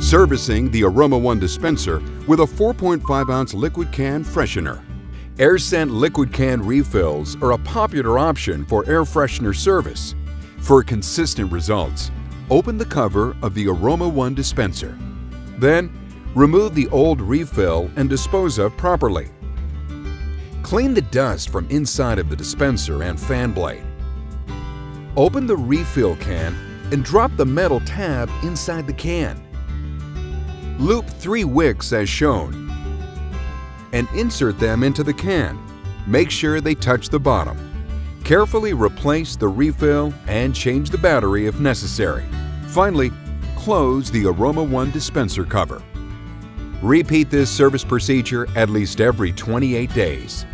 Servicing the Aroma 1 dispenser with a 4.5-ounce liquid can freshener. Air scent liquid can refills are a popular option for air freshener service. For consistent results, open the cover of the Aroma 1 dispenser. Then, remove the old refill and dispose of properly. Clean the dust from inside of the dispenser and fan blade. Open the refill can and drop the metal tab inside the can. Loop 3 wicks as shown and insert them into the can. Make sure they touch the bottom. Carefully replace the refill and change the battery if necessary. Finally, close the Aroma 1 dispenser cover. Repeat this service procedure at least every 28 days.